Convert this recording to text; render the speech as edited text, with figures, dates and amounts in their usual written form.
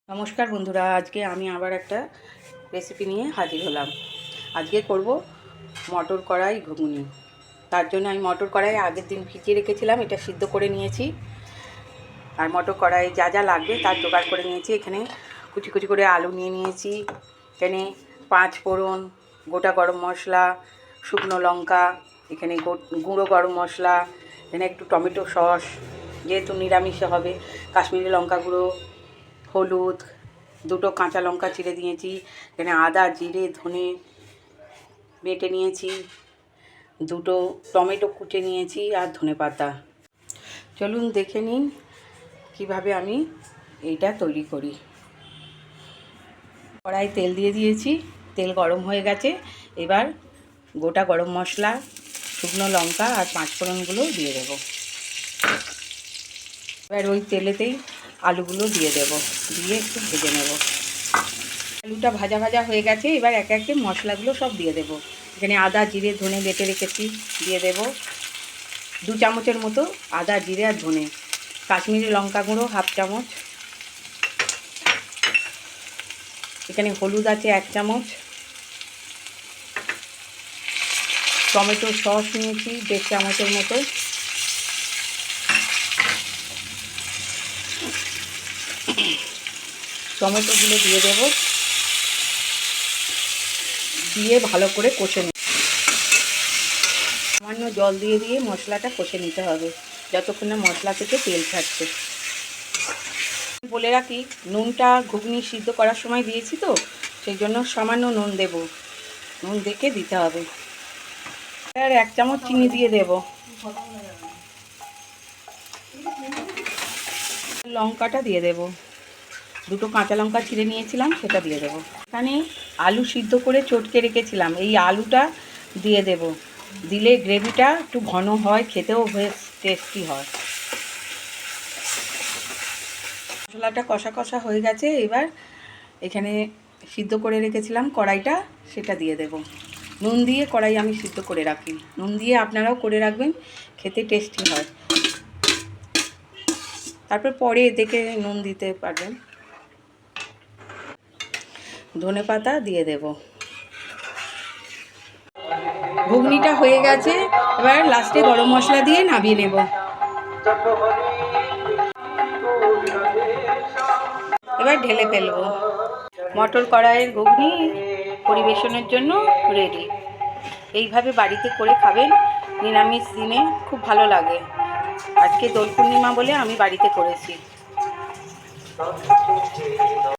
নমস্কার বন্ধুরা, আজকে আমি আবার একটা রেসিপি নিয়ে হাজির হলাম। আজকে করব মটর কড়াই ঘুগনি। তার জন্য আমি মটর কড়াই আগের দিন ভিজিয়ে রেখেছিলাম, এটা সিদ্ধ করে নিয়েছি। আর মটর কড়াই যা যা লাগবে তার জোগাড় করে নিয়েছি। এখানে কুচি কুচি করে আলু নিয়ে নিয়েছি, এখানে 5 ফোড়ন, গোটা গরম মশলা, শুকনো লঙ্কা, এখানে গুঁড়ো গরম মশলা, এখানে একটু টমেটো সস, যেহেতু নিরামিষে হবে, কাশ্মীরি লঙ্কা গুঁড়ো, হলুদ, 2টো কাঁচা লঙ্কা চিড়ে দিয়েছি, এখানে আদা জিরে ধনে বেটে নিয়েছি, 2টো টমেটো কুটে নিয়েছি আর ধনেপাতা। চলুন দেখে নিন কিভাবে আমি এইটা তৈরি করি। কড়াই তেল দিয়ে দিয়েছি, তেল গরম হয়ে গেছে। এবার গোটা গরম মশলা, শুকনো লঙ্কা আর 5 ফোড়নগুলো দিয়ে দেব। এবার ওই তেলেতেই আলুগুলো দিয়ে দেব, দিয়ে একটু ভেজে নেব। আলুটা ভাজা ভাজা হয়ে গেছে। এবার একে একে মশলাগুলো সব দিয়ে দেব। এখানে আদা জিরে ধনে বেটে রেখেছি, দিয়ে দেব 2 চামচের মতো আদা জিরে আর ধনে, কাশ্মীরি লঙ্কা গুঁড়ো 1/2 চামচ, এখানে হলুদ আছে 1 চামচ, টমেটো সস নিয়েছি 1.5 চামচের মতো, টমেটোগুলো দিয়ে দেব, দিয়ে ভালো করে কষে নেব। সামান্য জল দিয়ে দিয়ে মশলাটা কষে নিতে হবে যতক্ষণ না মশলা থেকে তেল ছাড়ছে। বলে রাখি, নুনটা ঘুগনি সিদ্ধ করার সময় দিয়েছি তো, সেই জন্য সামান্য নুন দেব, নুন দেখে দিতে হবে। আর 1 চামচ চিনি দিয়ে দেব। লঙ্কাটা দিয়ে দেব, 2টো কাঁচা লঙ্কা ছিঁড়ে নিয়েছিলাম সেটা দিয়ে দেব। এখানে আলু সিদ্ধ করে চটকে রেখেছিলাম, এই আলুটা দিয়ে দেব, দিলে গ্রেভিটা একটু ঘন হয়, খেতেও বেশ টেস্টি হয়। মশলাটা কষা কষা হয়ে গেছে। এবার এখানে সিদ্ধ করে রেখেছিলাম কড়াইটা, সেটা দিয়ে দেব। নুন দিয়ে কড়াই আমি সিদ্ধ করে রাখি, নুন দিয়ে আপনারাও করে রাখবেন, খেতে টেস্টি হয়। তারপর পরে দেখে নুন দিতে পারবেন। ধনেপাতা দিয়ে দেব। ঘুগনিটা হয়ে গেছে। এবার লাস্টে গরম মশলা দিয়ে নামিয়ে নেব। এবার ঢেলে ফেলব। মটর কড়াইয়ের ঘুগনি পরিবেশনের জন্য রেডি। এইভাবে বাড়িতে করে খাবেন, নিরামিষ দিনে খুব ভালো লাগে। আজকে দোল পূর্ণিমা বলে আমি বাড়িতে করেছি।